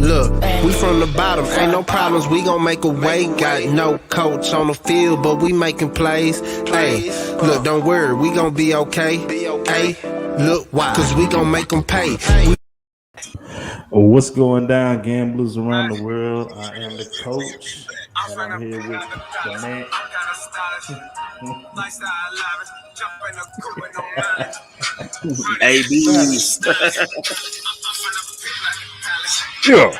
Look, we from the bottom, ain't no problems, we gon' make a way. Got no coach on the field, but we making plays. Hey, look, don't worry, we gon' be okay. Hey, look, why? Cause we gon' make them pay. What's going down, gamblers around the world? I am the coach, and I'm here with the man. ABs. Yeah.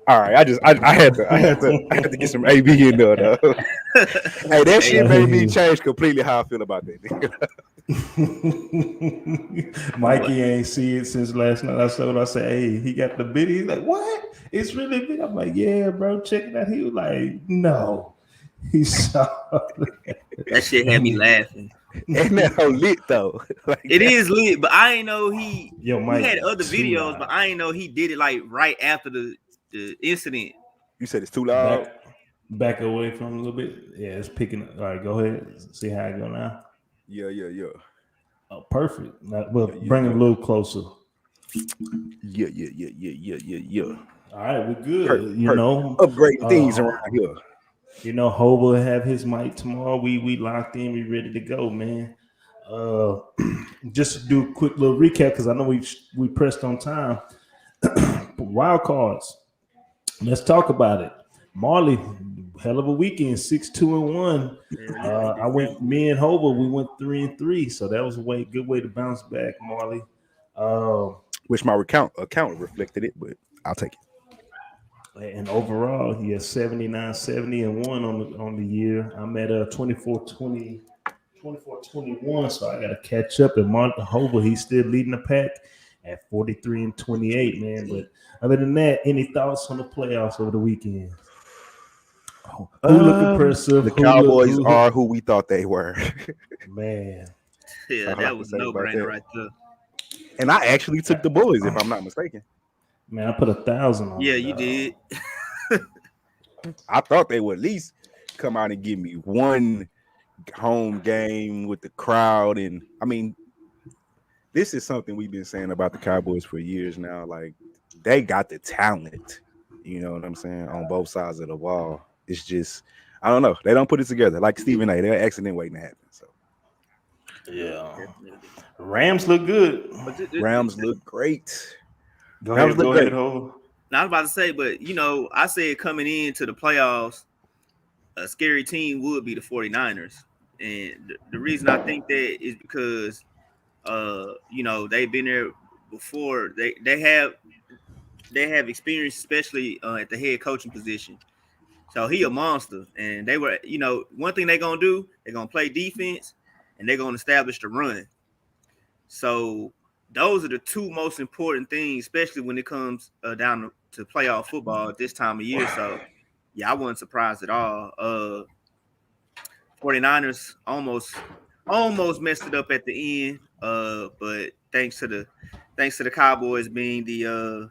All right, I had to get some AB in there though. Hey, that shit made me change completely how I feel about that. Mikey ain't see it since last night. I said, hey, he got the video. He's like, what? It's really big. I'm like, yeah, bro, check it out. He was like, no. He saw that shit had me laughing. Ain't that how lit though? Like, it is lit, but I ain't know he Mike, had other videos, but I ain't know he did it like right after the incident. You said it's too loud. Back away from a little bit. Yeah, it's picking up. All right, go ahead. See how I go now. Yeah. Oh, perfect. Well, bring it a little closer. Yeah. All right, we're good. Perfect. Know, upgrading things around here. You know, Hova will have his mic tomorrow. We locked in. We ready to go, man. Just to do a quick little recap because I know we pressed on time. Wild cards. Let's talk about it. Marley, hell of a weekend, 6-2-1. Me and Hova, we went 3-3, so that was a good way to bounce back, Marley. Wish my account reflected it, but I'll take it. And overall, he has 79-70-1 on the year. I'm at 24-21, so I got to catch up. And Hova, he's still leading the pack at 43-28, man. But other than that, any thoughts on the playoffs over the weekend? Who look impressive? The Cowboys are who we thought they were. Man. Yeah, that was no-brainer right there. And I actually took the boys, if I'm not mistaken. Man, I put 1,000 on. Yeah, you did. I thought they would at least come out and give me one home game with the crowd. And I mean, this is something we've been saying about the Cowboys for years now. Like, they got the talent, you know what I'm saying, on both sides of the ball. It's just, I don't know. They don't put it together. Like Stephen A., they're accident waiting to happen. So, yeah. Rams look good. Rams look great. Go ahead, Hova. Now, I was about to say, but, you know, I said coming into the playoffs, a scary team would be the 49ers. And the reason I think that is because, you know, they've been there before. They have experience, especially at the head coaching position. So he a monster. And they were, you know, one thing they're going to do, they're going to play defense, and they're going to establish the run. So those are the two most important things, especially when it comes down to playoff football at this time of year. So, yeah, I wasn't surprised at all. 49ers almost messed it up at the end, but thanks to the Cowboys being the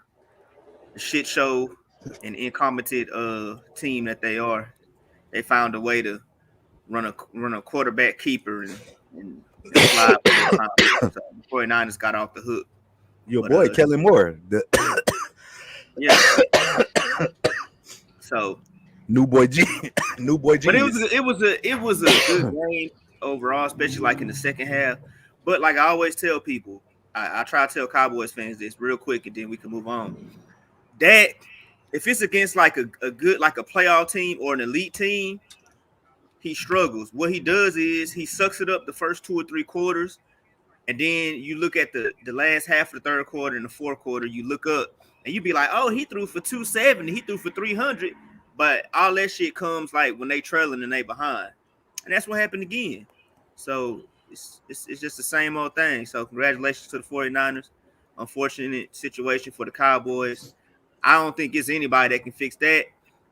shit show and incompetent team that they are, they found a way to run a quarterback keeper and slide. So the 49ers got off the hook. Your boy Kellen Moore. Yeah. So new boy G. But it was a good game overall, especially like in the second half. But like I always tell people, I try to tell Cowboys fans this real quick, and then we can move on. That if it's against like a good, like a playoff team or an elite team, he struggles. What he does is he sucks it up the first 2 or 3 quarters, and then you look at the last half of the third quarter and the fourth quarter, you look up and you be like, oh, he threw for 270, he threw for 300, but all that shit comes like when they trailing and they behind, and that's what happened again. So it's just the same old thing. So congratulations to the 49ers. Unfortunate situation for the Cowboys. I don't think it's anybody that can fix that.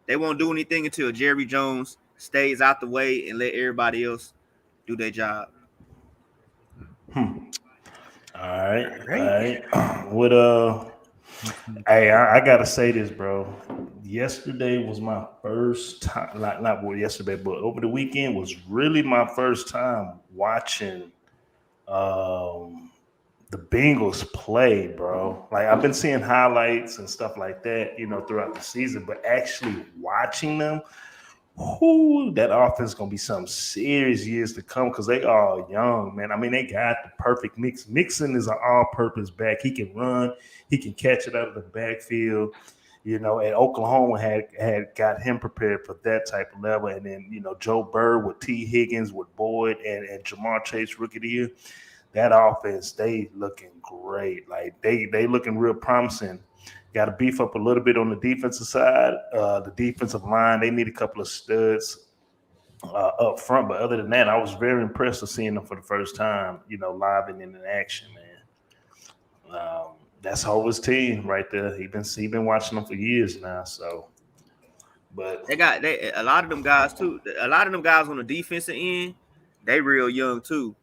They won't do anything until Jerry Jones stays out the way and let everybody else do their job. All right. Hey, I gotta say this, bro. Yesterday was my first time, not yesterday, but over the weekend was really my first time watching the Bengals play, bro. Like I've been seeing highlights and stuff like that, throughout the season, but actually watching them, that offense is gonna be some serious years to come because they are young, man. I mean, they got the perfect mix. Mixon is an all-purpose back. He can run, he can catch it out of the backfield. And Oklahoma had got him prepared for that type of level. And then, Joe Burrow with T. Higgins, with Boyd, and Jamar Chase, rookie of the year. That offense, they looking great. Like, they looking real promising. Got to beef up a little bit on the defensive side. The defensive line, they need a couple of studs up front. But other than that, I was very impressed with seeing them for the first time, live and in action, man. That's Hova's team right there. He been watching them for years now. So, but a lot of them guys too. A lot of them guys on the defensive end, they real young too.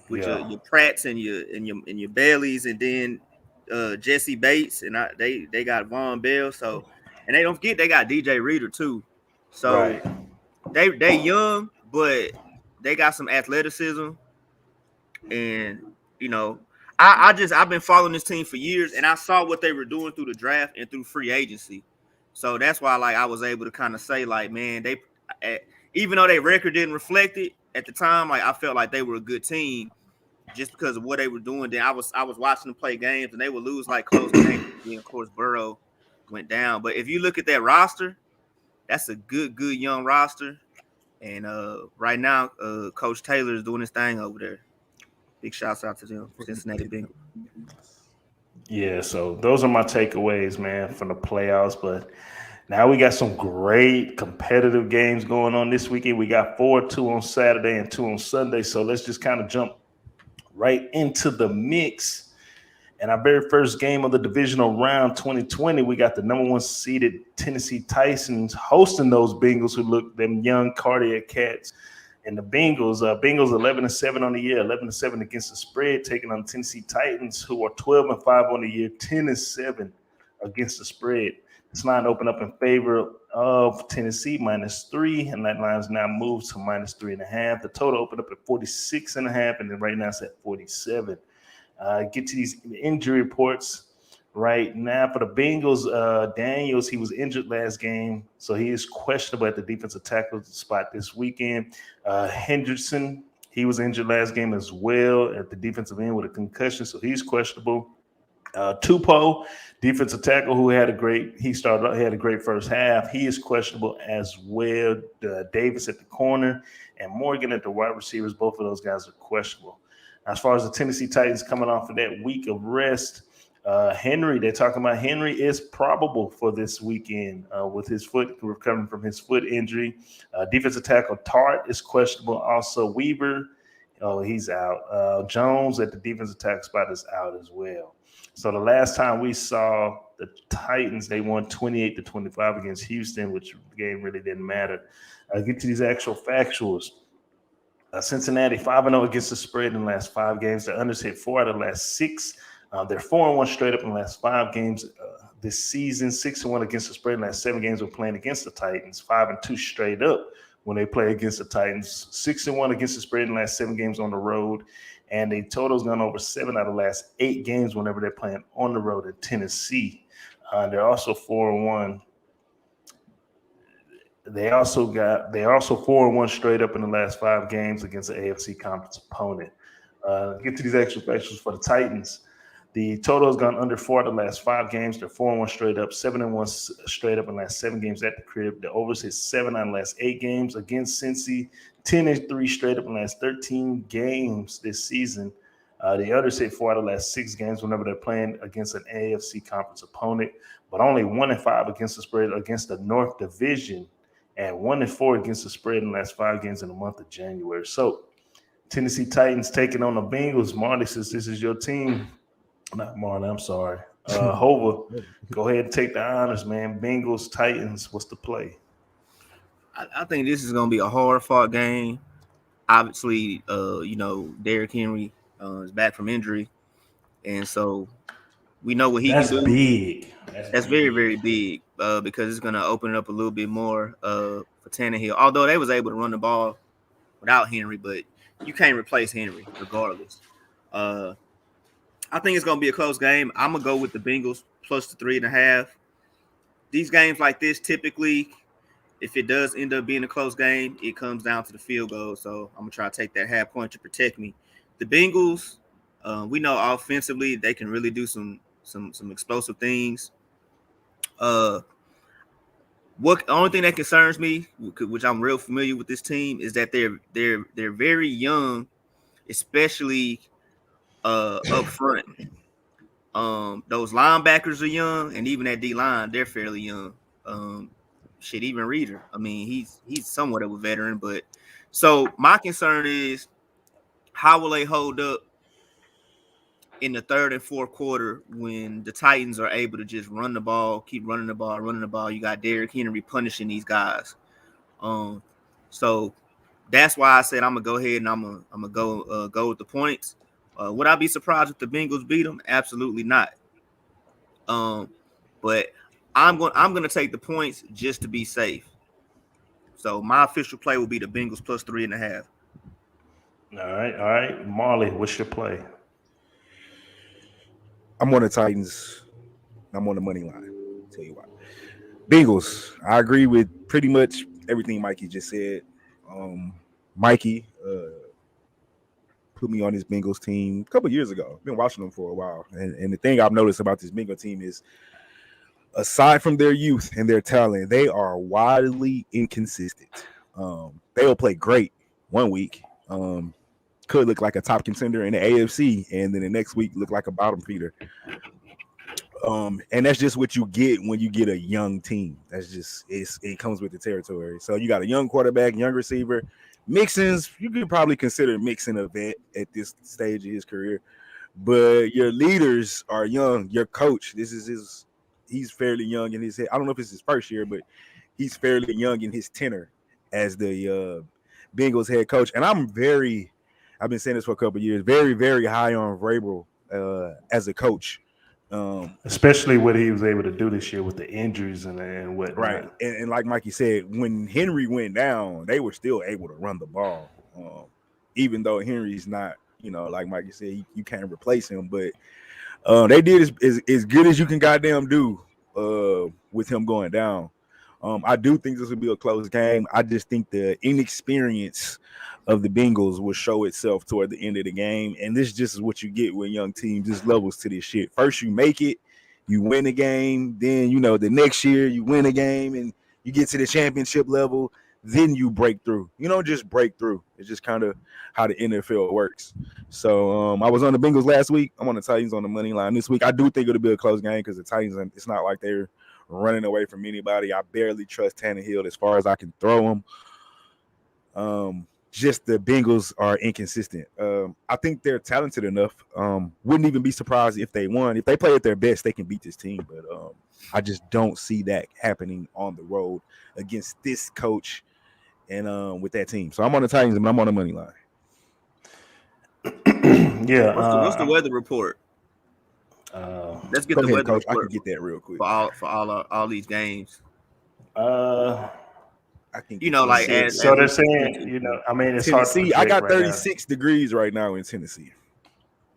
With your Pratts and your Baileys, and then Jesse Bates, and they got Von Bell. So, and they don't forget they got DJ Reader too. So they young, but they got some athleticism, and I've been following this team for years, and I saw what they were doing through the draft and through free agency. So that's why, like, I was able to kind of say, like, man, they, even though their record didn't reflect it at the time, like, I felt like they were a good team just because of what they were doing. Then I was watching them play games, and they would lose like close games. And of course, Burrow went down. But if you look at that roster, that's a good young roster. And right now, Coach Taylor is doing his thing over there. Big shouts out to them, Cincinnati Bengals. Yeah, so those are my takeaways, man, from the playoffs. But now we got some great competitive games going on this weekend. We got 2 on Saturday and 2 on Sunday. So let's just kind of jump right into the mix. And our very first game of the divisional round 2020, we got the number 1 seeded Tennessee Titans hosting those Bengals who look them young cardiac cats. And the Bengals 11-7 on the year, 11-7 against the spread, taking on the Tennessee Titans, who are 12-5 on the year, 10-7 against the spread. This line opened up in favor of Tennessee -3, and that line is now moved to -3.5. The total opened up at 46.5, and then right now it's at 47. Get to these injury reports right now for the Bengals. Daniels, he was injured last game, so he is questionable at the defensive tackle spot this weekend. Henderson, he was injured last game as well at the defensive end with a concussion, so he's questionable. Tupou, defensive tackle, who had a great first half. He is questionable as well. Davis at the corner and Morgan at the wide receivers. Both of those guys are questionable. As far as the Tennessee Titans coming off of that week of rest, Henry, they're talking about Henry is probable for this weekend with his foot recovering from his foot injury. Defensive tackle Tart is questionable. Also Weaver, he's out. Jones at the defensive tackle spot is out as well. So the last time we saw the Titans, they won 28-25 against Houston, which the game really didn't matter. Get to these actual factuals. Cincinnati 5-0 against the spread in the last 5 games. The unders hit 4 out of the last 6. They're 4-1 straight up in the last 5 games this season. 6-1 against the spread in the last 7 games when playing against the Titans. 5-2 straight up when they play against the Titans. 6-1 against the spread in the last 7 games on the road. And the total's gone over 7 out of the last 8 games whenever they're playing on the road in Tennessee. They're also 4-1. They're also 4-1 straight up in the last 5 games against the AFC conference opponent. Get to these actual factors for the Titans. The total has gone under 4 out of the last 5 games. They're 4-1 straight up, 7-1 straight up in the last 7 games at the crib. The overs hit 7 out of the last 8 games against Cincy. 10-3 straight up in the last 13 games this season. The others hit 4 out of the last 6 games whenever they're playing against an AFC conference opponent, but only 1-5 against the spread against the North Division, and 1-4 against the spread in the last 5 games in the month of January. So, Tennessee Titans taking on the Bengals. Marley, since this is your team, not Marley, I'm sorry. Hova, go ahead and take the honors, man. Bengals, Titans, what's the play? I think this is going to be a hard-fought game. Obviously, Derrick Henry is back from injury, and so we know what he can do. Big. That's very, very big because it's going to open it up a little bit more for Tannehill. Although they was able to run the ball without Henry, but you can't replace Henry regardless. I think it's gonna be a close game. I'm gonna go with the Bengals plus the 3.5. These games like this, typically, if it does end up being a close game, it comes down to the field goal. So I'm gonna try to take that half point to protect me. The Bengals, we know offensively they can really do some explosive things. The only thing that concerns me, which I'm real familiar with this team, is that they're very young, especially up front. Those linebackers are young, and even at D line, they're fairly young. Even Reader. I mean, he's somewhat of a veteran, but so my concern is how will they hold up in the third and fourth quarter when the Titans are able to just run the ball, keep running the ball. You got Derrick Henry punishing these guys. So that's why I said I'm gonna go ahead and I'm gonna go with the points. Would I be surprised if the Bengals beat them? Absolutely not. But I'm gonna take the points just to be safe. So my official play will be the Bengals plus 3.5. All right. Marley, what's your play? I'm on the Titans. I'm on the money line. I'll tell you why. Bengals. I agree with pretty much everything Mikey just said. Mikey put me on this Bengals team a couple years ago. I've been watching them for a while. And the thing I've noticed about this Bengals team is, aside from their youth and their talent, they are wildly inconsistent. They'll play great one week. Could look like a top contender in the AFC, and then the next week look like a bottom feeder. And that's just what you get when you get a young team. That's just it comes with the territory. So you got a young quarterback, young receiver. Mixon's, you could probably consider Mixon a vet at this stage of his career, but your leaders are young. Your coach, he's fairly young in his head. I don't know if it's his first year, but he's fairly young in his tenure as the Bengals head coach. And I've been saying this for a couple of years, very, very high on Vrabel as a coach. Especially what he was able to do this year with the injuries and whatnot. Right. And like Mikey said, when Henry went down, they were still able to run the ball. Even though Henry's not, like Mikey said, you can't replace him, but they did as good as you can goddamn do with him going down. I do think this will be a close game. I just think the inexperience of the Bengals will show itself toward the end of the game. And this just is what you get with young teams. This levels to this shit. First, you make it, you win a game. Then, the next year you win a game and you get to the championship level. Then you break through. You don't just break through. It's just kind of how the NFL works. So I was on the Bengals last week. I'm on the Titans on the money line this week. I do think it'll be a close game because the Titans, it's not like they're running away from anybody. I barely trust Tannehill as far as I can throw him. Just the Bengals are inconsistent. I think they're talented enough. Wouldn't even be surprised if they won. If they play at their best, they can beat this team. But I just don't see that happening on the road against this coach and with that team. So I'm on the Titans and I'm on the money line. Yeah. What's the weather report? Let's get the weather Coach. report. I can get that real quick for all these games. I think so they're saying, I mean, it's Tennessee. hard to I got right 36 degrees right now in Tennessee.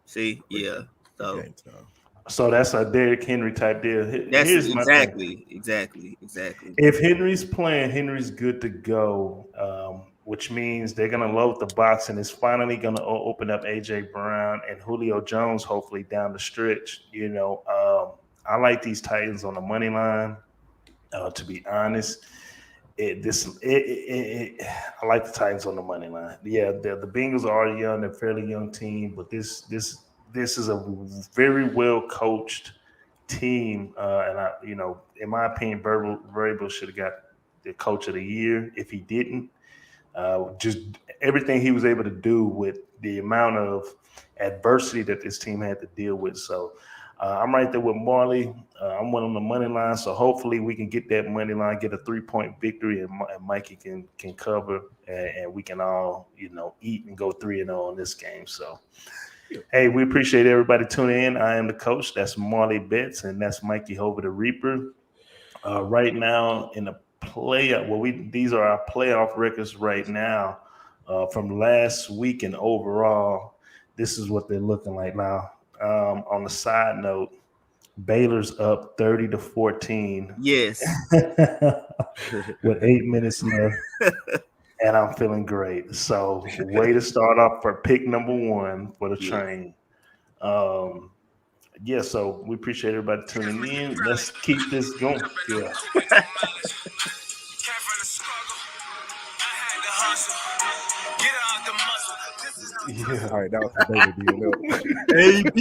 See, yeah. So that's a Derrick Henry type deal. That's exactly. If Henry's playing, Henry's good to go, which means they're going to load the box and it's finally going to open up A.J. Brown and Julio Jones, hopefully down the stretch. I like these Titans on the money line, to be honest. I like the Titans on the money line. Yeah, the Bengals are young. They're a fairly young team, but this is a very well coached team. And in my opinion, Vrabel should have got the coach of the year. If he didn't, just everything he was able to do with the amount of adversity that this team had to deal with. So I'm right there with Marley. I'm on the money line, so hopefully we can get that money line, get a 3-point victory, and Mikey can cover, and we can all eat and go 3-0 on this game. So, hey, we appreciate everybody tuning in. I am the coach. That's Marley Bets, and that's Mikey Hova the Reaper. Right now in the playoff, these are our playoff records right now from last week and overall. This is what they're looking like now. On the side note, Baylor's up 30-14. Yes. With 8 minutes left. And I'm feeling great. So, way to start off for pick number 1 for the train. Yeah, so we appreciate everybody tuning in. Let's keep this going. Yeah. Yeah. All right, that was the baby deal. AB.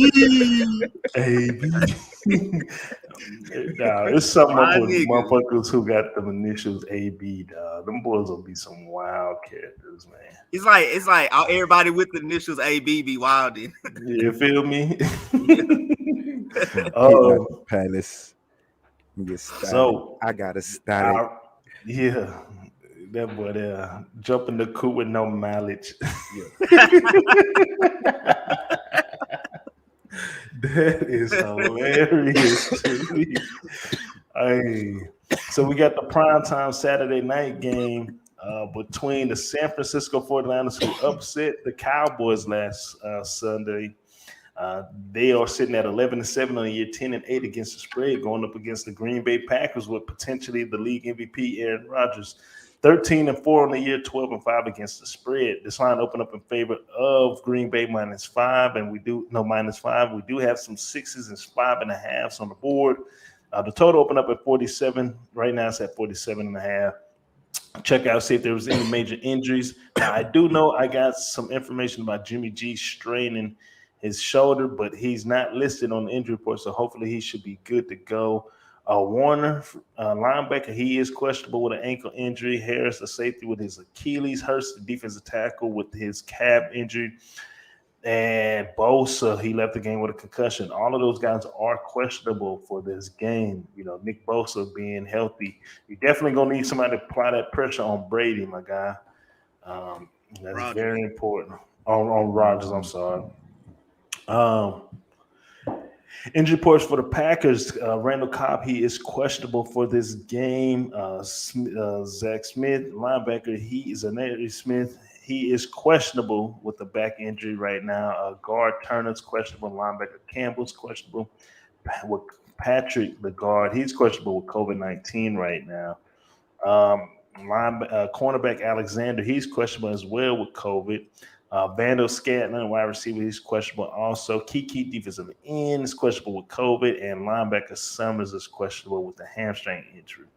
Nah, it's something up with motherfuckers who got them initials AB, dog. Them boys will be some wild characters, man. It's like everybody with the initials AB be wilding. You feel me? Palace. So I got a static. Yeah. That boy there jumping the coop with no mileage. That is hilarious to me. Hey, so we got the primetime Saturday night game between the San Francisco 49ers, who upset the Cowboys last Sunday. They are sitting at 11-7 on the year, 10-8 against the spread, going up against the Green Bay Packers with potentially the league MVP Aaron Rodgers. 13-4 on the year, 12-5 against the spread. This line opened up in favor of Green Bay -5, and we do -5. We do have some 6s and 5.5s on the board. The total opened up at 47. Right now, it's at 47.5. Check out, see if there was any major injuries. Now, I do know I got some information about Jimmy G straining his shoulder, but he's not listed on the injury report, so hopefully he should be good to go. Warner, linebacker, he is questionable with an ankle injury. Harris, the safety, with his Achilles. Hurst, the defensive tackle, with his calf injury. And Bosa, he left the game with a concussion. All of those guys are questionable for this game. You know, Nick Bosa being healthy. You're definitely going to need somebody to apply that pressure on Brady, my guy. That's Rodgers. Very important. On Rodgers, I'm sorry. Injury reports for the Packers. Randall Cobb, he is questionable for this game. Zach Smith, linebacker, he is Anari Smith. He is questionable with the back injury right now. Guard Turner's questionable. Linebacker Campbell's questionable. With Patrick, the guard, he's questionable with COVID-19 right now. Cornerback Alexander, he's questionable as well with COVID. Vandal Scantling, wide receiver, he's questionable also. Kiki, defensive end, is questionable with COVID, and linebacker Summers is questionable with the hamstring injury.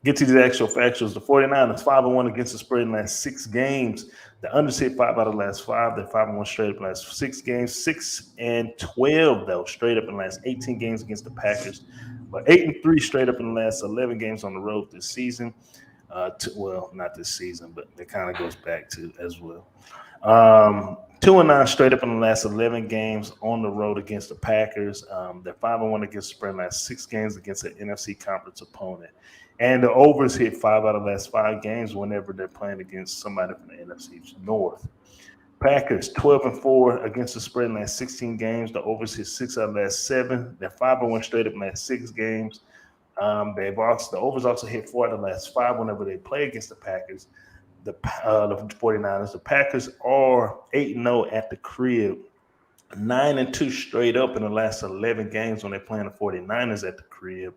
Get to the actual factuals. The 49ers 5-1 against the spread in the last 6 games. The unders hit 5 out of the last 5. They're 5-1 straight up in the last 6 games. 6-12 though, straight up in the last 18 games against the Packers. But 8-3 straight up in the last 11 games on the road this season. Not this season, but it kind of goes back to as well. 2-9 straight up in the last 11 games on the road against the Packers. They're 5-1 against the spread in the last 6 games against an NFC conference opponent. And the overs hit 5 out of the last 5 games whenever they're playing against somebody from the NFC North. Packers 12-4 against the spread in the last 16 games. The overs hit 6 out of the last 7. They're 5-1 straight up in the last 6 games. The overs also hit 4 out of the last 5 whenever they play against the Packers. The 49ers. The Packers are 8-0 at the crib. 9-2 straight up in the last 11 games when they're playing the 49ers at the crib.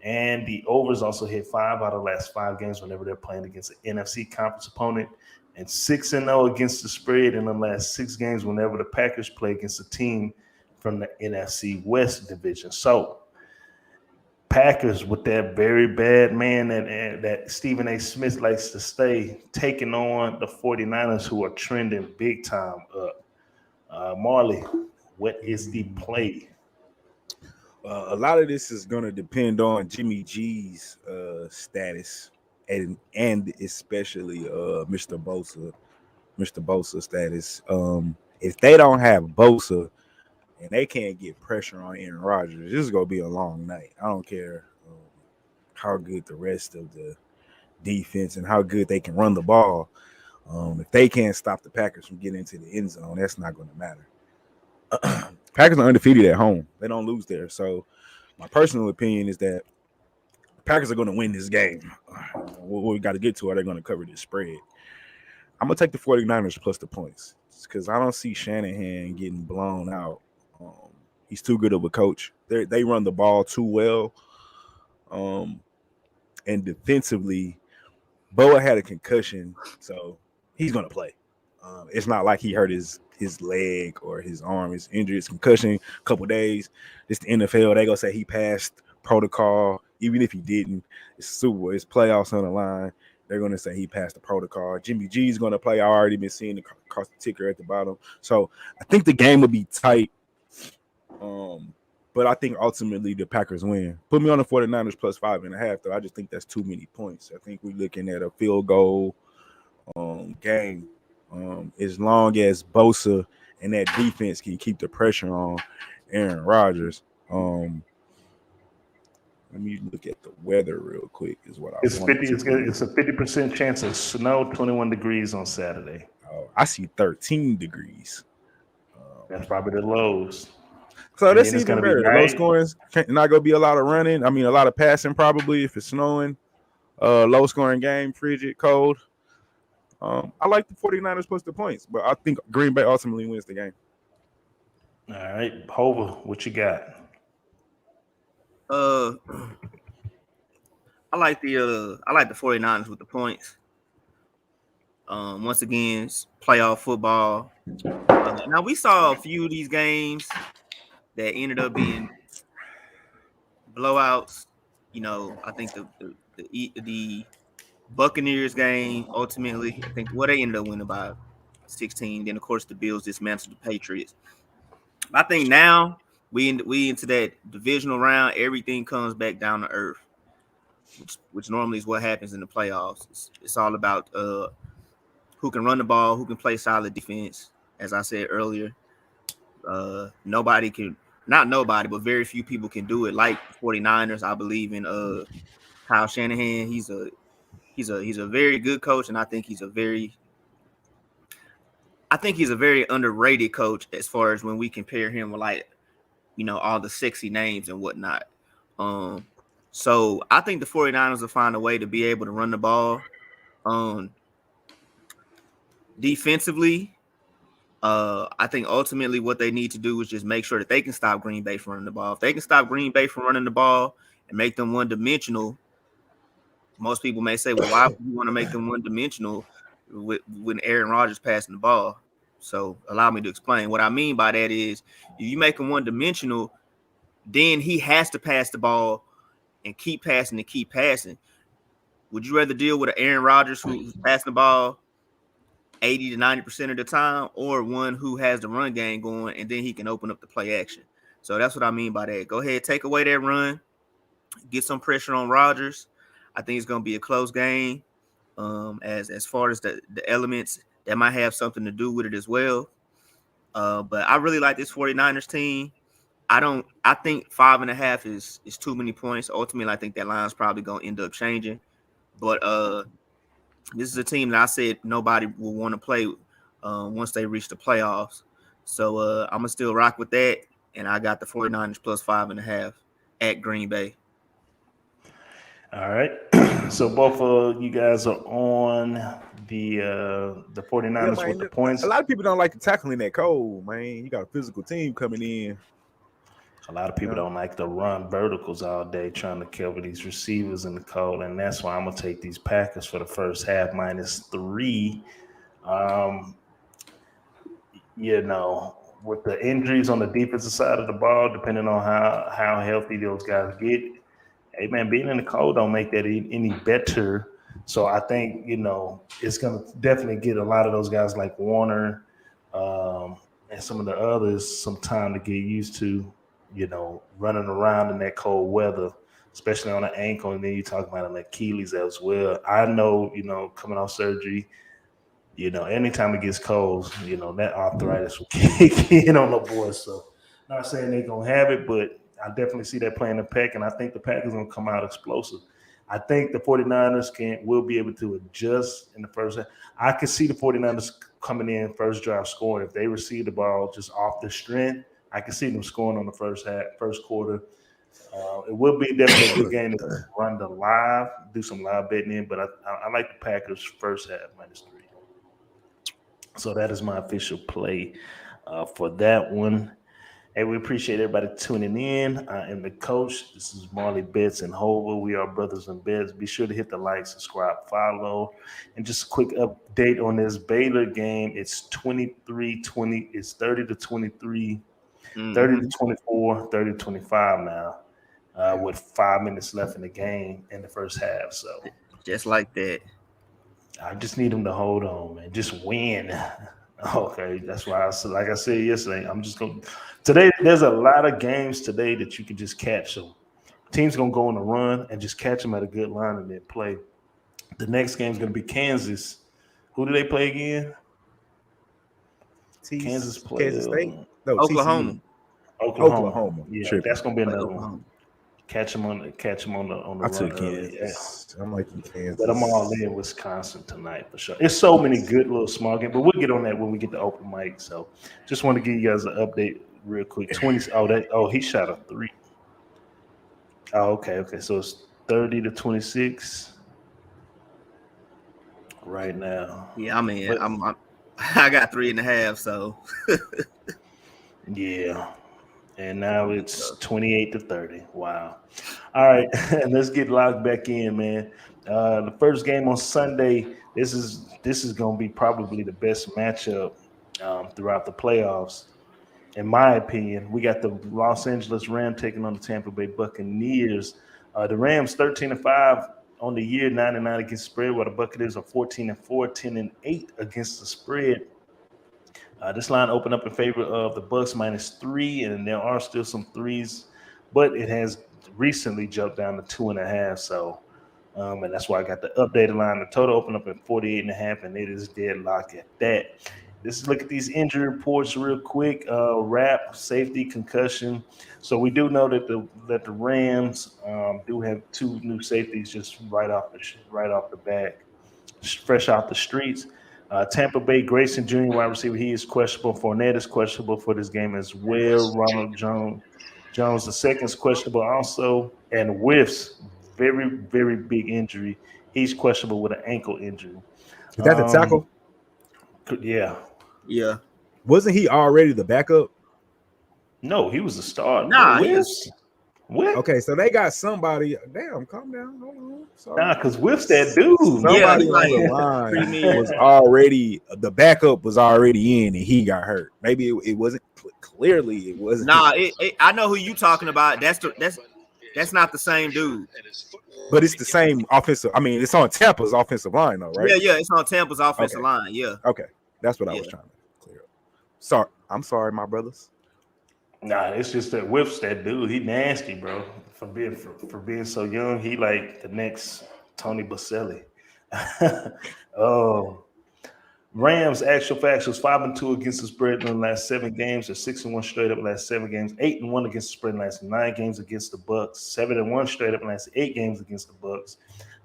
And the overs also hit 5 out of the last 5 games whenever they're playing against an NFC conference opponent. And 6-0 against the spread in the last 6 games whenever the Packers play against a team from the NFC West division. So, Packers with that very bad man that Stephen A. Smith likes to stay, taking on the 49ers, who are trending big time up. Marley, what is the play? A lot of this is going to depend on Jimmy G's status and especially Mr. Bosa status. If they don't have Bosa and they can't get pressure on Aaron Rodgers, this is going to be a long night. I don't care how good the rest of the defense and how good they can run the ball. If they can't stop the Packers from getting into the end zone, that's not going to matter. Packers are undefeated at home. They don't lose there. So my personal opinion is that Packers are going to win this game. What we got to get to, are they going to cover this spread? I'm going to take the 49ers plus the points because I don't see Shanahan getting blown out He's too good of a coach. They run the ball too well. And defensively, Boa had a concussion, so he's gonna play. It's not like he hurt his leg or his arm. His injury, his concussion, a couple days. It's the NFL. They gonna say he passed protocol, even if he didn't. It's Super Bowl. It's playoffs on the line. They're gonna say he passed the protocol. Jimmy G's gonna play. I already been seeing the cost ticker at the bottom. So I think the game will be tight. But I think ultimately the Packers win. Put me on the 49ers plus 5.5, though. I just think that's too many points. I think we're looking at a field goal game. As long as Bosa and that defense can keep the pressure on Aaron Rodgers. Let me look at the weather real quick. Is what it's 50. It's a 50% chance of snow. 21 degrees on Saturday. Oh, I see 13 degrees. That's probably the lows. So that's even better. Low scoring, not going to be a lot of running. I mean, a lot of passing probably if it's snowing. Low scoring game, frigid, cold. I like the 49ers plus the points, but I think Green Bay ultimately wins the game. All right, Hova, what you got? I like the 49ers with the points. Once again, it's playoff football. Now we saw a few of these games that ended up being blowouts. You know, I think the Buccaneers game ultimately, I think they ended up winning by 16. Then of course the Bills dismantled the Patriots. I think now we into that divisional round, everything comes back down to earth, which normally is what happens in the playoffs. It's all about who can run the ball, who can play solid defense. As I said earlier, but very few people can do it like 49ers. I believe in Kyle Shanahan. He's a very good coach, and I think he's a very underrated coach as far as when we compare him with, like, you know, all the sexy names and whatnot. So I think the 49ers will find a way to be able to run the ball. Defensively, I think ultimately what they need to do is just make sure that they can stop Green Bay from running the ball. If they can stop Green Bay from running the ball and make them one-dimensional, most people may say, well, why would you want to make them one-dimensional when Aaron Rodgers passing the ball? So allow me to explain. What I mean by that is if you make him one-dimensional, then he has to pass the ball and keep passing and keep passing. Would you rather deal with an Aaron Rodgers who's passing the ball 80 to 90% of the time, or one who has the run game going and then he can open up the play action? So that's what I mean by that. Go ahead, take away that run, get some pressure on Rodgers. I think it's going to be a close game. As far as the elements that might have something to do with it as well. But I really like this 49ers team. I think 5.5 is too many points. Ultimately, I think that line's probably going to end up changing. But this is a team that I said nobody will want to play once they reach the playoffs. So I'm going to still rock with that. And I got the 49ers plus 5.5 at Green Bay. All right. So both of you guys are on the 49ers with the points. A lot of people don't like the tackling that cold, man. You got a physical team coming in. A lot of people don't like to run verticals all day trying to cover these receivers in the cold, and that's why I'm going to take these Packers for the first half -3. You know, with the injuries on the defensive side of the ball, depending on how healthy those guys get, hey, man, being in the cold don't make that any better. So I think, you know, it's going to definitely get a lot of those guys like Warner and some of the others some time to get used to, you know, running around in that cold weather, especially on the ankle. And then you talk about an Achilles as well. I know, you know, coming off surgery, you know, anytime it gets cold, you know, that arthritis will kick in on the boys. So not saying they're going to have it, but I definitely see that playing the Pack, and I think the Packers going to come out explosive. I think the 49ers will be able to adjust in the first half. I can see the 49ers coming in first drive scoring. If they receive the ball just off the strength, I can see them scoring on the first quarter. It will be definitely a good game to run the live, do some live betting in, but I like the Packers first half -3. So that is my official play for that one. Hey, we appreciate everybody tuning in. I am the coach. This is Marley Bets and Hova. We are Brothas N Bets. Be sure to hit the like, subscribe, follow. And just a quick update on this Baylor game. It's 23-20. It's 30-23, 30-24, 30-25 now, with 5 minutes left in the game in the first half. So just like that. I just need them to hold on, man. Just win. Okay, that's why like I said yesterday, I'm just going to – today there's a lot of games today that you can just catch them. Team's going to go on a run and just catch them at a good line and then play. The next game is going to be Kansas. Who do they play again? Kansas play Kansas State? No, Oklahoma. Oklahoma. Yeah, Sure. That's going to be another one. Catch them on the I took Kansas. I'm like Kansas. But I'm all in Wisconsin tonight for sure. It's so many good little small games, but we'll get on that when we get to open mic. So just want to give you guys an update real quick. He shot a 3. Oh, okay. So it's 30-26 right now. Yeah, I mean, I got 3.5, so yeah. And now it's 28-30. Wow. All right, let's get locked back in, man. The first game on Sunday. This is going to be probably the best matchup throughout the playoffs, in my opinion. We got the Los Angeles Rams taking on the Tampa Bay Buccaneers. The Rams 13-5 on the year, 9-9 against the spread, while the Buccaneers are 14-4, 10-8 against the spread. This line opened up in favor of the Bucs -3, and there are still some threes, but it has recently jumped down to 2.5. So, and that's why I got the updated line. The total opened up at 48.5, and it is deadlocked at that. Let's look at these injury reports real quick. Wrap, safety, concussion. So we do know that the Rams do have 2 new safeties just right off the bat, fresh off the streets. Tampa Bay, Grayson Jr., wide receiver, he is questionable. Fournette is questionable for this game as well. Ronald Jones the second is questionable also. And Whiffs, very, very big injury. He's questionable with an ankle injury. Is that the tackle? Yeah. Yeah. Wasn't he already the backup? No, he was the starter. Nah, Whiffs. What? Okay, so they got somebody. Damn, calm down. Hold on. Sorry. Nah, because Whiff's that dude. Somebody on the line was already the backup was already in, and he got hurt. Maybe it wasn't clearly. It wasn't. Nah, I know who you talking about. That's not the same dude. But it's the same offensive. I mean, it's on Tampa's offensive line, though, right? Yeah, it's on Tampa's offensive line. Yeah. Okay, that's what I was trying to clear up. I'm sorry, my brothers. Nah, it's just that Whiff's that dude. He nasty, bro. For being so young, he like the next Tony Baselli. Oh, Rams actual factuals 5-2 against the spread in the last 7 games. They're 6-1 straight up in the last 7 games. 8-1 against the spread in the last 9 games against the Bucs. 7-1 straight up in the last 8 games against the Bucs.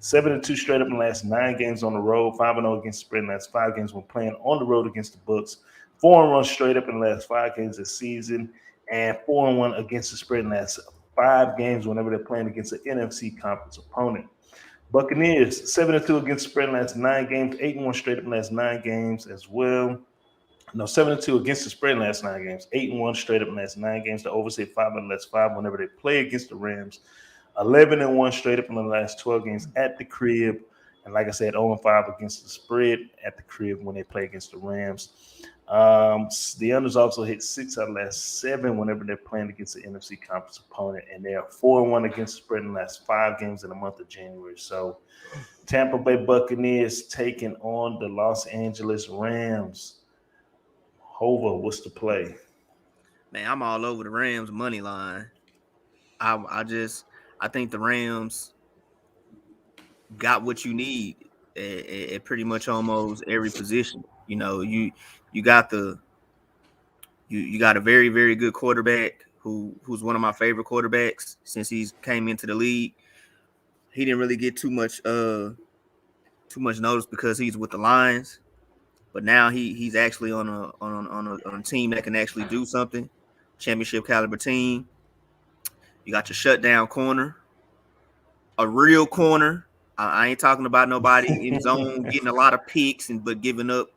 7-2 straight up in the last 9 games on the road. 5-0 against the spread in the last 5 games when playing on the road against the Bucs. 4-1 straight up in the last 5 games this season. And 4-1 against the spread in the last 5 games whenever they're playing against an NFC conference opponent. Buccaneers 7-2 against the spread in the last 9 games, 8-1 straight up in the last 9 games as well. No, 7-2 against the spread in the last 9 games, 8-1 straight up in the last 9 games. The oversay 5 in the last 5 whenever they play against the Rams. 11-1 straight up in the last 12 games at the crib. And like I said, 0-5 against the spread at the crib when they play against the Rams. The unders also hit 6 out of the last 7 whenever they're playing against the NFC conference opponent, and they are 4-1 against the spread in the last 5 games in the month of January. So Tampa Bay Buccaneers taking on the Los Angeles Rams. Hova, what's the play? Man, I'm all over the Rams money line. I think the Rams got what you need at pretty much almost every position. You know, you got a very, very good quarterback who's one of my favorite quarterbacks since he's came into the league. He didn't really get too much notice because he's with the Lions, but now he's actually on a team that can actually do something, championship caliber team. You got your shutdown corner, a real corner. I ain't talking about nobody in zone getting a lot of picks but giving up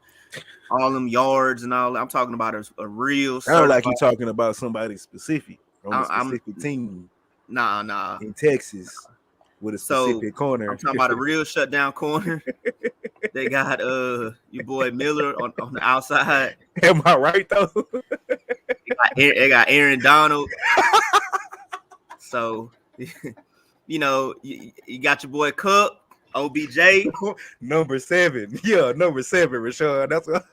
all them yards and all. I'm talking about a real. Sound like you're talking about somebody specific on a specific team. Nah. In Texas with a specific corner. I'm talking about a real shutdown corner. They got your boy Miller on the outside. Am I right though? They got Aaron Donald. So, you got your boy Cup, OBJ, number 7. Yeah, number 7, Rashawn. That's what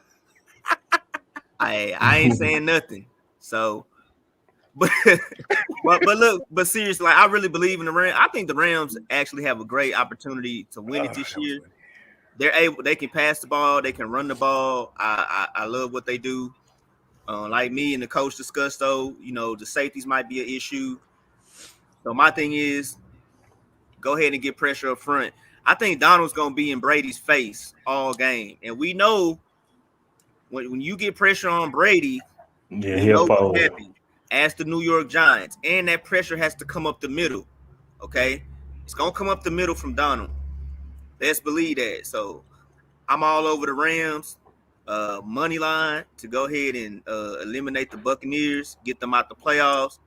I ain't saying nothing. So, but seriously, like, I really believe in the Rams. I think the Rams actually have a great opportunity to win it this year. They can pass the ball, they can run the ball. I love what they do. Like me and the coach discussed, though, the safeties might be an issue. So my thing is, go ahead and get pressure up front. I think Donald's gonna be in Brady's face all game, and we know when you get pressure on Brady, he'll fold. Ask the New York Giants, and that pressure has to come up the middle. Okay, it's gonna come up the middle from Donald. Let's believe that. So I'm all over the Rams money line to go ahead and eliminate the Buccaneers, get them out the playoffs.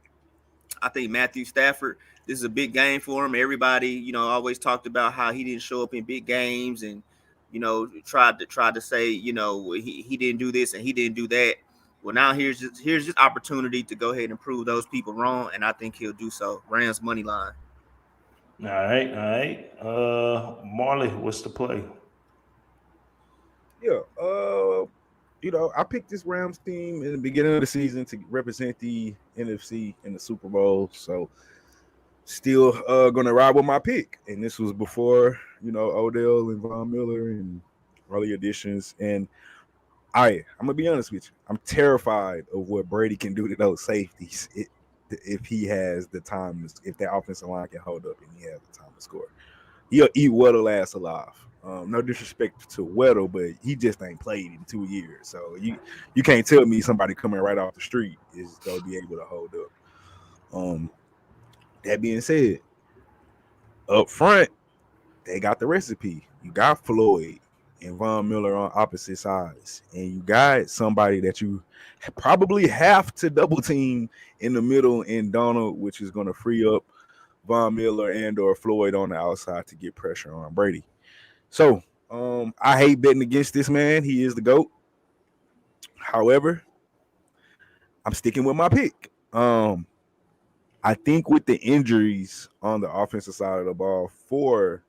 I think Matthew Stafford, this is a big game for him. Everybody, always talked about how he didn't show up in big games and, tried to say, he didn't do this and he didn't do that. Well, now here's his opportunity to go ahead and prove those people wrong, and I think he'll do so. Rams money line. All right. Marley, what's the play? Yeah, I picked this Rams team in the beginning of the season to represent the NFC in the Super Bowl. So still gonna ride with my pick. And this was before, Odell and Von Miller and early additions. And I'm gonna be honest with you. I'm terrified of what Brady can do to those safeties if he has the time, if that offensive line can hold up and he has the time to score. He'll eat Weddle ass alive. No disrespect to Weddle, but he just ain't played in 2 years. So you can't tell me somebody coming right off the street is gonna be able to hold up. That being said, up front, they got the recipe. You got Floyd and Von Miller on opposite sides, and you got somebody that you probably have to double team in the middle in Donald, which is going to free up Von Miller and or Floyd on the outside to get pressure on Brady. So I hate betting against this man. He is the GOAT. However, I'm sticking with my pick. I think with the injuries on the offensive side of the ball for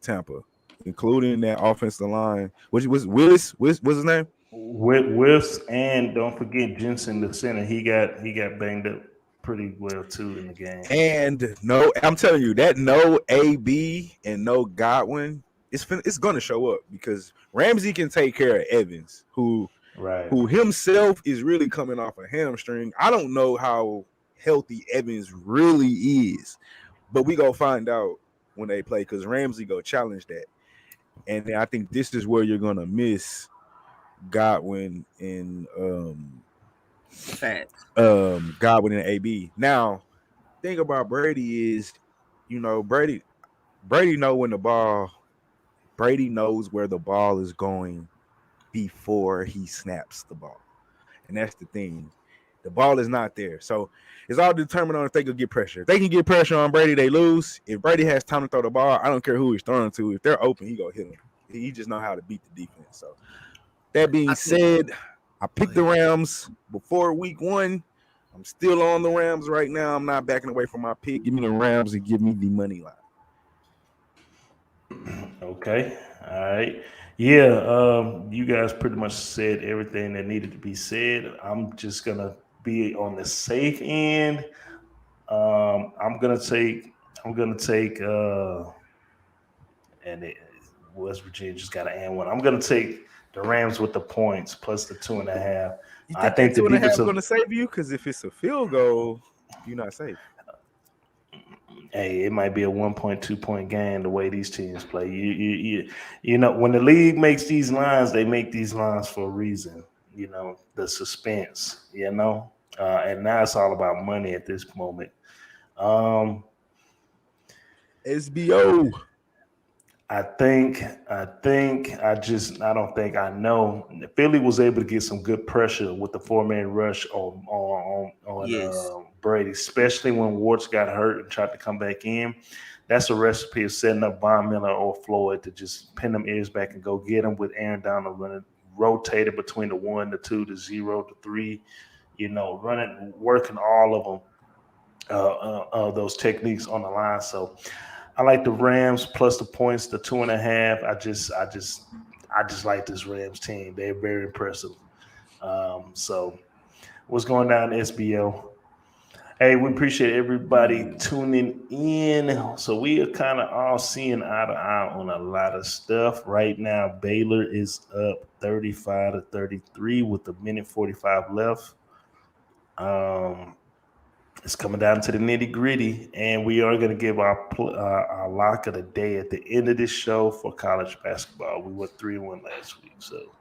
Tampa, including that offensive line, which was Willis. What's his name? Willis, and don't forget Jensen, the center. He got banged up pretty well too in the game. And I'm telling you that no AB and no Godwin, it's going to show up because Ramsey can take care of Evans, who himself is really coming off a hamstring. I don't know how healthy Evans really is, but we gonna find out when they play because Ramsey go challenge that. And I think this is where you're gonna miss Godwin and Godwin and AB. Now, thing about Brady is, Brady knows where the ball is going before he snaps the ball. And that's the thing. The ball is not there. So it's all determined on if they can get pressure. If they can get pressure on Brady, they lose. If Brady has time to throw the ball, I don't care who he's throwing to. If they're open, he gonna hit them. He just know how to beat the defense. So that being said, I picked the Rams before week 1. I'm still on the Rams right now. I'm not backing away from my pick. Give me the Rams and give me the money line. Okay. All right. Yeah, you guys pretty much said everything that needed to be said. I'm just gonna be on the safe end. I'm gonna take and West Virginia just got an and one. I'm gonna take the Rams with the points plus the 2.5. I think the 2.5 is gonna save you because if it's a field goal, you're not safe. Hey, it might be a 1.2 point game the way these teams play. You know, when the league makes these lines, they make these lines for a reason. The suspense. And now it's all about money at this moment. SBO. I know Philly was able to get some good pressure with the 4-man rush on Yes. Brady, especially when Wards got hurt and tried to come back in. That's a recipe of setting up Von Miller or Floyd to just pin them ears back and go get them with Aaron Donald running, rotated between the 1, the 2, the 0, the 3, running, working all of them. Those techniques on the line. So I like the Rams plus the points, the 2.5. I just like this Rams team. They're very impressive. So what's going down, SBO? Hey, we appreciate everybody tuning in. So we are kind of all seeing eye to eye on a lot of stuff right now. Baylor is up 35-33 with a minute 45 left. It's coming down to the nitty gritty, and we are going to give our lock of the day at the end of this show for college basketball. We went 3-1 last week, so.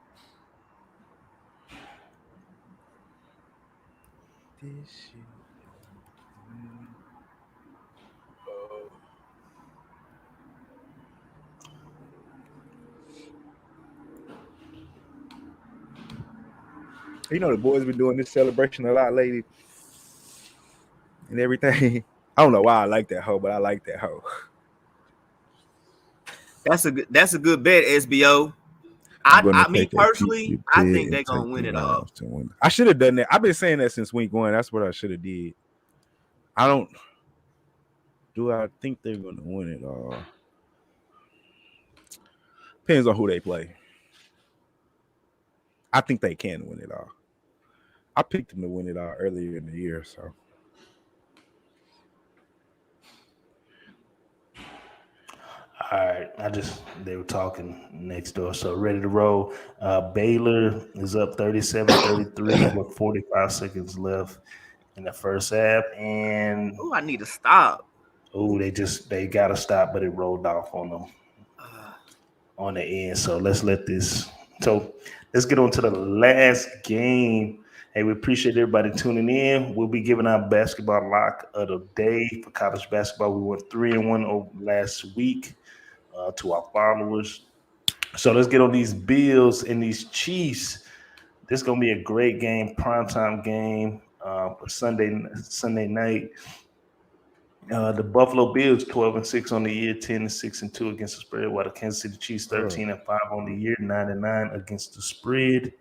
The boys been doing this celebration a lot lately and everything. I don't know why I like that hoe, but I like that hoe. That's a good bet, SBO. I mean personally, I think they're gonna win it all. I should have done that. I've been saying that since week 1. That's what I should have did. Do I think they're gonna win it all? Depends on who they play. I think they can win it all. I picked them to win it all earlier in the year, so. All right, they were talking next door, so ready to roll. Baylor is up 37-33 with 45 seconds left in the first half, and I need to stop. They got to stop, but it rolled off on them on the end. So let's get on to the last game. Hey, we appreciate everybody tuning in. We'll be giving our basketball lock of the day for college basketball. We went 3-1 over last week to our followers. So let's get on these Bills and these Chiefs. This is going to be a great game, primetime game for Sunday night. The Buffalo Bills 12-6 on the year, 10-6-2 against the spread, while the Kansas City Chiefs 13-5 on the year, 9-9 against the spread.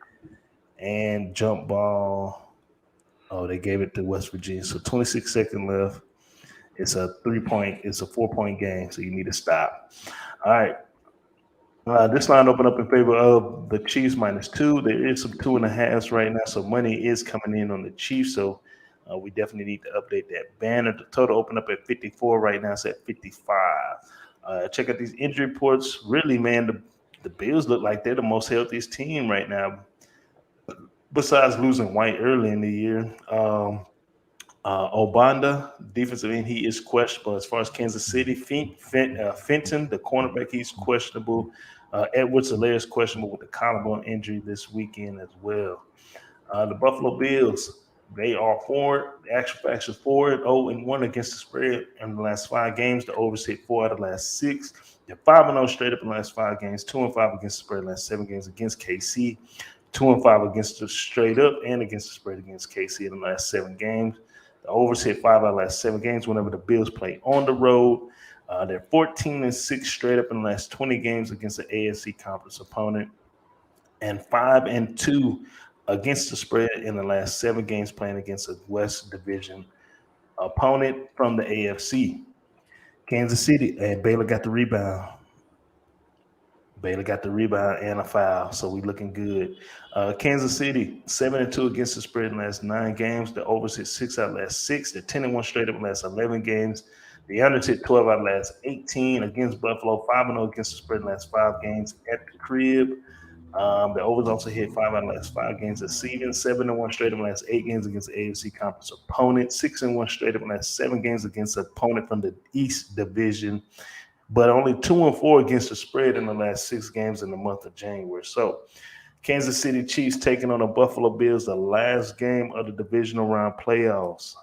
And jump ball. Oh, they gave it to West Virginia. So 26 seconds left. It's a 4-point game, so you need to stop. All right. This line opened up in favor of the Chiefs -2. There is some 2.5s right now, so money is coming in on the Chiefs. So we definitely need to update that banner. The total opened up at 54 right now. It's at 55. Check out these injury reports. Really, man, the Bills look like they're the most healthiest team right now. Besides losing White early in the year, Obanda, defensive end, he is questionable. As far as Kansas City, Fenton, the cornerback, he's questionable. Edwards-Helaire is questionable with the collarbone injury this weekend as well. The Buffalo Bills, they are forward. The actual facts is forward, 0-1 against the spread in the last 5 games. The overs hit 4 out of the last 6. They're 5-0 straight up in the last 5 games, 2-5 against the spread in the last 7 games against KC. 2-5 against the straight up and against the spread against KC in the last 7 games. The overs hit 5 out of the last 7 games whenever the Bills play on the road. They're 14-6 straight up in the last 20 games against the AFC conference opponent, and 5-2 against the spread in the last 7 games playing against a West Division opponent from the AFC. Kansas City, and Baylor got the rebound. And a foul, so we looking good. Kansas City, 7-2 against the spread in the last 9 games. The overs hit 6 out of the last 6. They're 10-1 straight up in the last 11 games. The unders hit 12 out of the last 18 against Buffalo. 5-0 against the spread in the last 5 games at the crib. The overs also hit 5 out of the last 5 games this season. 7-1 straight up in the last 8 games against the AFC conference opponent. 6-1 straight up in the last 7 games against an opponent from the East Division. But only 2-4 against the spread in the last 6 games in the month of January. So, Kansas City Chiefs taking on the Buffalo Bills, the last game of the divisional round playoffs.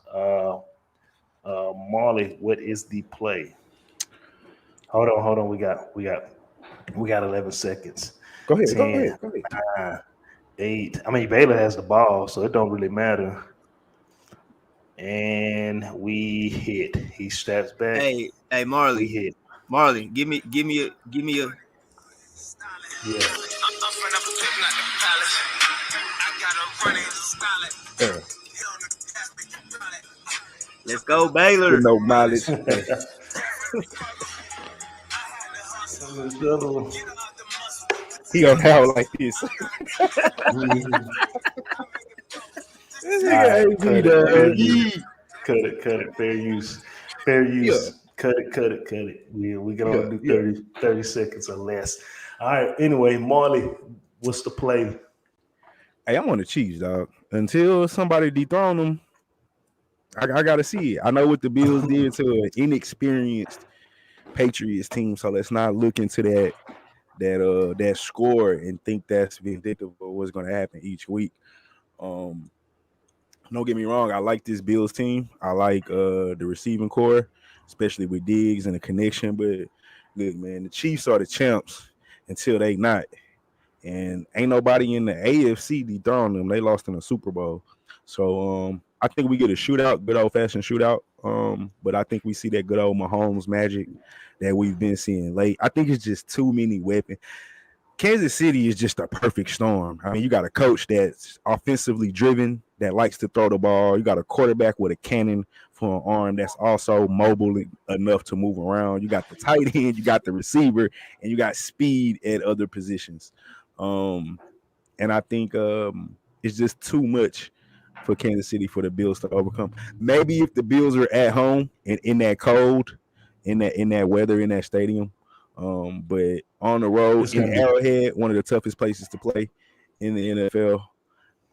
Marley, what is the play? Hold on. We got 11 seconds. Go ahead. 10, 9, 8. I mean, Baylor has the ball, so it don't really matter. And we hit. He steps back. Hey, We Marley. hit. Marley, give me a Yeah. Let's go, Baylor. With no mileage. He gonna have like this. Cut it. Fair use. Cut it. We can only do 30 seconds or less. All right. Anyway, Marley, what's the play? Hey, I'm on the Chiefs, dog. Until somebody dethrone them, I gotta see it. I know what the Bills did to an inexperienced Patriots team, so let's not look into that score and think that's vindictive of what's going to happen each week. Don't get me wrong, I like this Bills team. I like the receiving core, especially with Diggs and the connection. But look, man, the Chiefs are the champs until they not. And ain't nobody in the AFC dethroned them. They lost in the Super Bowl. So I think we get a shootout, good old-fashioned shootout. But I think we see that good old Mahomes magic that we've been seeing late. I think it's just too many weapons. Kansas City is just a perfect storm. I mean, you got a coach that's offensively driven, that likes to throw the ball. You got a quarterback with a cannon for an arm that's also mobile enough to move around. You got the tight end, you got the receiver, and you got speed at other positions. And I think it's just too much for Kansas City for the Bills to overcome. Maybe if the Bills are at home and in that cold, in that weather, in that stadium, but on the road in Arrowhead, one of the toughest places to play in the NFL,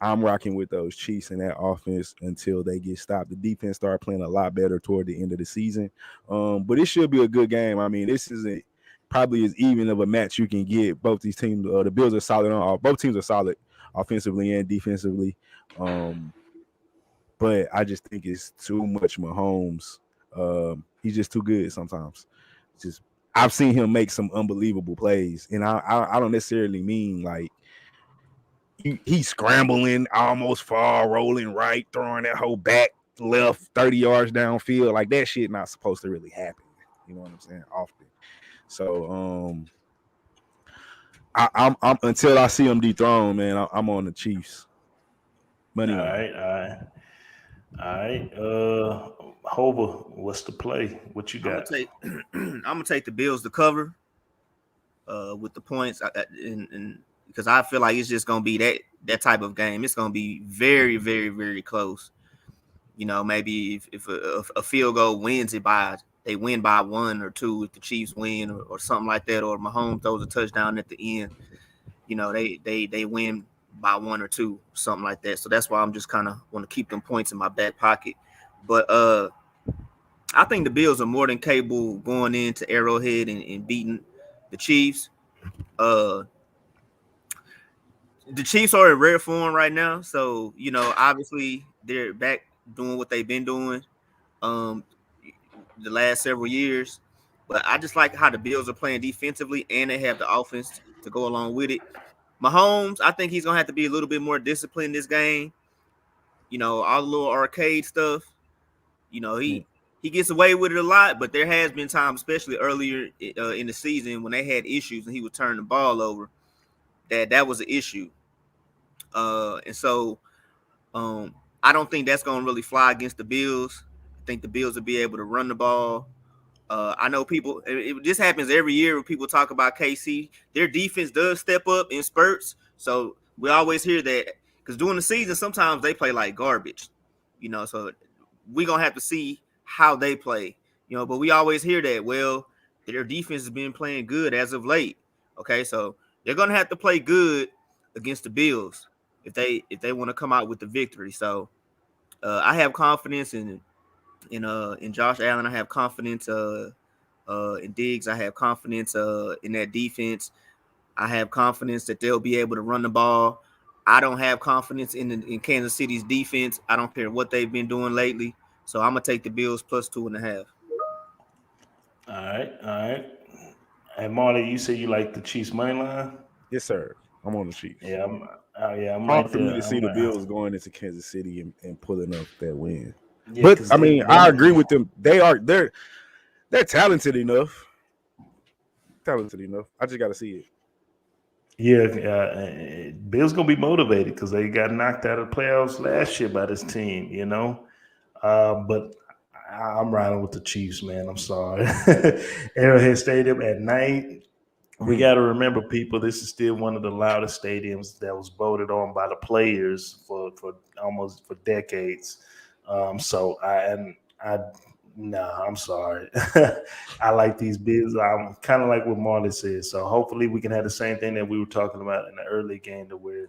I'm rocking with those Chiefs and that offense until they get stopped. The defense started playing a lot better toward the end of the season, but it should be a good game. I mean, this isn't probably as even of a match you can get. Both these teams, the Bills are solid on. Both teams are solid offensively and defensively. But I just think it's too much Mahomes. He's just too good sometimes. I've seen him make some unbelievable plays, and I don't necessarily mean like he's scrambling, almost fall, rolling right, throwing that whole back left 30 yards downfield. Like that shit not supposed to really happen. You know what I'm saying? Often. So I'm until I see him dethroned, man, I'm on the Chiefs. Money. All right. Hova, what's the play? What you got? I'm gonna take the Bills to cover with the points, and because I feel like it's just gonna be that type of game. It's gonna be very, very, very close. You know, maybe if a field goal wins it they win by 1 or 2. If the Chiefs win or something like that, or Mahomes throws a touchdown at the end, you know, they win by 1 or 2, something like that. So that's why I'm just kind of want to keep them points in my back pocket. But I think the Bills are more than capable going into Arrowhead and beating the Chiefs. The Chiefs are in rare form right now, so you know, obviously they're back doing what they've been doing the last several years. But I just like how the Bills are playing defensively, and they have the offense to go along with it. Mahomes, I think he's gonna have to be a little bit more disciplined in this game. You know, all the little arcade stuff. You know, he gets away with it a lot, but there has been times, especially earlier in the season, when they had issues and he would turn the ball over. That was an issue. And so I don't think that's going to really fly against the Bills. I think the Bills will be able to run the ball. I know people, this happens every year when people talk about KC. Their defense does step up in spurts. So we always hear that because during the season, sometimes they play like garbage, you know, so we're going to have to see how they play, you know, but we always hear that, well, their defense has been playing good as of late. Okay, so they're going to have to play good against the Bills if they want to come out with the victory. So I have confidence in Josh Allen. I have confidence in Diggs. I have confidence in that defense. I have confidence that they'll be able to run the ball. I don't have confidence in Kansas City's defense. I don't care what they've been doing lately. So I'm gonna take the Bills plus 2.5. All right. And Marley, you said you like the Chiefs money line? Yes, sir. I'm on the Chiefs. Yeah, I'm Hard right for me there. to see the Bills going into Kansas City and pulling up that win. Yeah, but I mean, I agree with them. They're talented enough. Talented enough. I just got to see it. Yeah, Bills gonna be motivated because they got knocked out of the playoffs last year by this team, you know. But I'm riding with the Chiefs, man. I'm sorry. Arrowhead Stadium at night. We got to remember, people, this is still one of the loudest stadiums that was voted on by the players for decades. I'm sorry. I like these bids. I'm kind of like what Marley said. So hopefully we can have the same thing that we were talking about in the early game, to where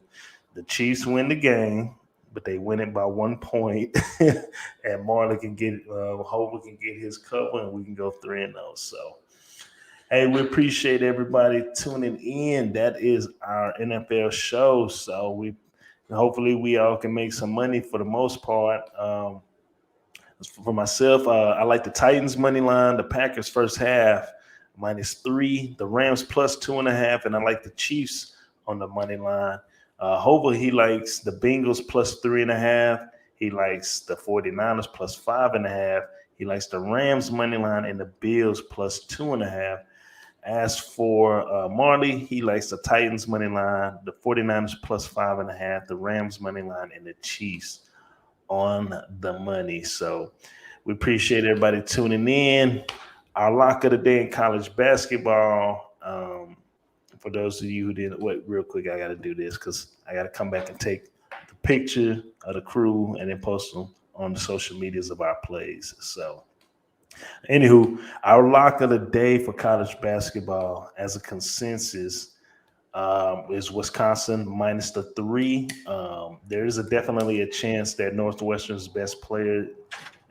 the Chiefs win the game, but they win it by 1 point, and Marley can get Hova can get his cover, and we can go 3-0. So. Hey, we appreciate everybody tuning in. That is our NFL show. So hopefully we all can make some money for the most part. For myself, I like the Titans money line, the Packers first half -3, the Rams +2.5, and I like the Chiefs on the money line. Hova, he likes the Bengals +3.5. He likes the 49ers +5.5. He likes the Rams money line and the Bills +2.5. As for Marley, he likes the Titans money line, the 49ers +5.5, the Rams money line, and the Chiefs on the money. So we appreciate everybody tuning in. Our lock of the day in college basketball. For those of you who didn't, wait, real quick, I got to do this because I got to come back and take the picture of the crew and then post them on the social medias of our plays. So. Anywho, our lock of the day for college basketball as a consensus is Wisconsin -3. There is definitely a chance that Northwestern's best player,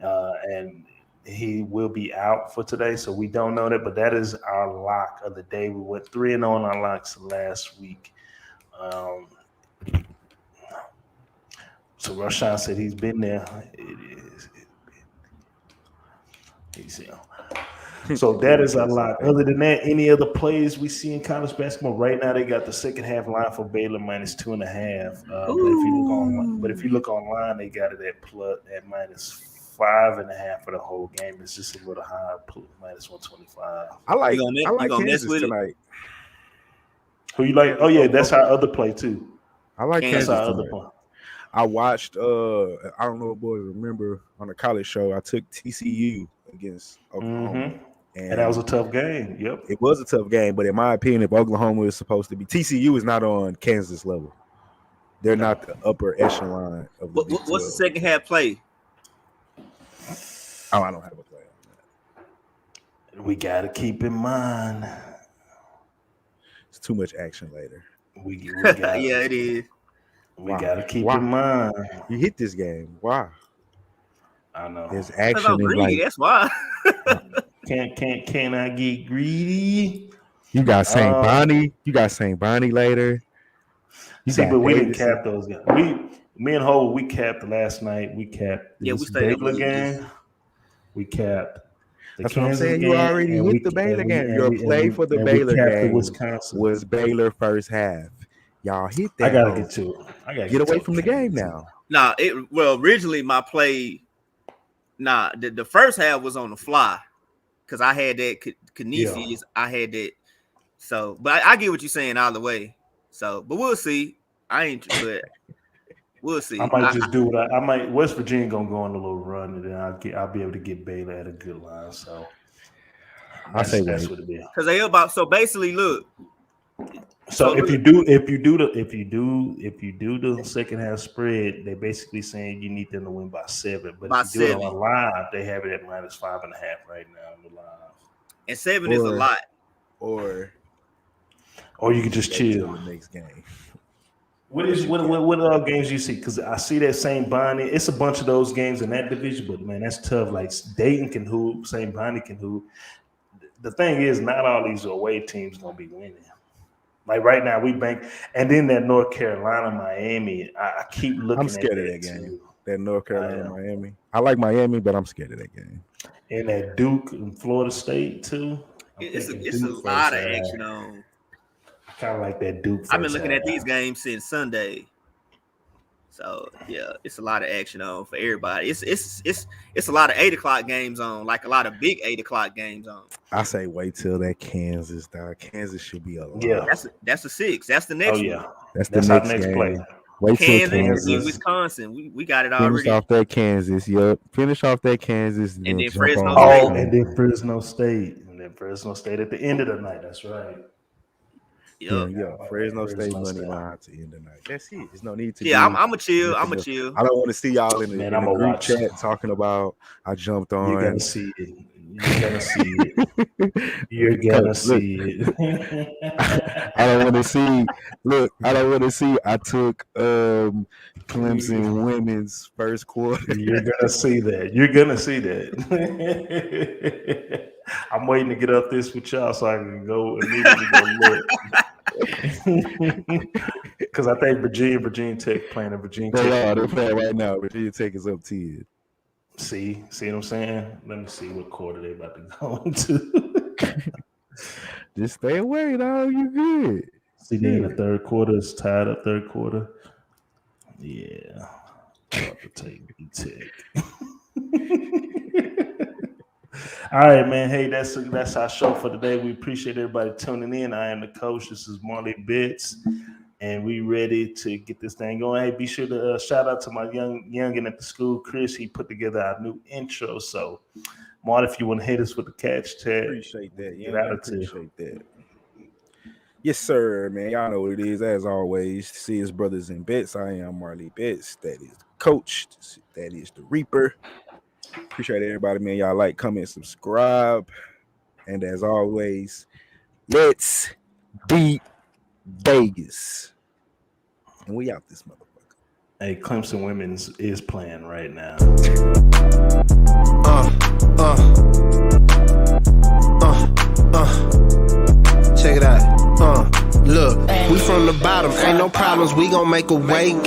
and he will be out for today, so we don't know that, but that is our lock of the day. We went 3-0 on our locks last week. So Rashawn said he's been there. So that is a lot. Other than that, any other plays we see in college basketball right now? They got the second half line for Baylor -2.5. But if you look online, they got it at -5.5 for the whole game. It's just a little high, -125. I like Kansas tonight. Who you like? Oh yeah, that's our other play too. I like Kansas. Our other play. I watched. I don't know if boys remember on the college show. I took TCU against Oklahoma, and that was a tough game. Yep, it was a tough game. But in my opinion, if Oklahoma is supposed to be, TCU is not on Kansas level. They're not the upper echelon of the Big 12. What's the second half play? Oh, I don't have a play on that. We got to keep in mind. It's too much action later. We got yeah, it is. We got to keep in mind. You hit this game. Why? I know. There's action. Greedy, that's why. Can I get greedy? You got St. Bonnie. You got St. Bonnie later. But we didn't cap those guys. Me and Hova, we capped last night. We capped this Baylor game. We capped. That's what I'm saying. You already hit the Baylor game. Your play for the Baylor game was Baylor first half. Y'all hit that. I gotta get to it. I gotta get away from the game now. Originally my play. The first half was on the fly because I had that Canisius. I had that. So, but I get what you're saying either way. So, but we'll see. But we'll see. I might just do what I might. West Virginia gonna go on a little run, and then I'll be able to get Baylor at a good line. So that's what it is. Because they about so basically look. So if you do the second half spread, they basically saying you need them to win by 7. But if you do it on live, they have it at -5.5 right now on the live. And 7 is a lot. Or you can just chill. The next game. What games you see? Because I see that St. Bonnie. It's a bunch of those games in that division, but man, that's tough. Like Dayton can hoop, St. Bonnie can hoop. The thing is, not all these away teams gonna be winning. Like right now, we bank, and then that North Carolina, Miami. I keep looking. I'm scared of that game. That North Carolina, Miami. I like Miami, but I'm scared of that game. And that Duke and Florida State too. It's a lot of action on. Kind of like that Duke. I've been looking at these games since Sunday. So yeah, it's a lot of action on for everybody. It's a lot of 8 o'clock games on, like a lot of big 8 o'clock games on. I say wait till that Kansas, dog. Kansas should be a lot. Yeah, that's the 6. That's the next one. That's the next game. Play. Wait till Kansas and Wisconsin. We got it already. Finish off that Kansas, Finish off that Kansas. And then Fresno State. And then Fresno State. And then Fresno State at the end of the night. That's right. Yeah. Fresno State money line to end the night. That's it. There's no need to. Yeah, I'm a chill. I don't want to see y'all in the group chat talking about I jumped on. You're gonna see it. You're gonna see it. You're gonna see it. I don't want to see. Look, I don't want to see. I took Clemson women's first quarter. You're gonna see that. You're gonna see that. I'm waiting to get up this with y'all so I can go immediately go look. Because I think Virginia Tech playing in Virginia Tech. They're playing right now. Virginia Tech is up 10. See what I'm saying? Let me see what quarter they about to go into. Just stay away, dog. You good. See, then the third quarter is tied up. Third quarter. Yeah. I'm about to take Tech. All right, man. Hey, that's our show for today. We appreciate everybody tuning in. I am the coach. This is Marley Bets, and we ready to get this thing going. Hey, be sure to shout out to my youngin at the school, Chris. He put together our new intro. So, Marley, if you want to hit us with the catch tag, appreciate that. Appreciate that. Yes, sir, man. Y'all know what it is. As always, see us Brothas N Bets. I am Marley Bets. That is the coach. That is the Reaper. Appreciate everybody, man. Y'all like, comment, subscribe. And as always, let's beat Vegas. And we out this motherfucker. Hey, Clemson women's is playing right now. Check it out. Look, we from the bottom. Ain't no problems. We gon' make a way.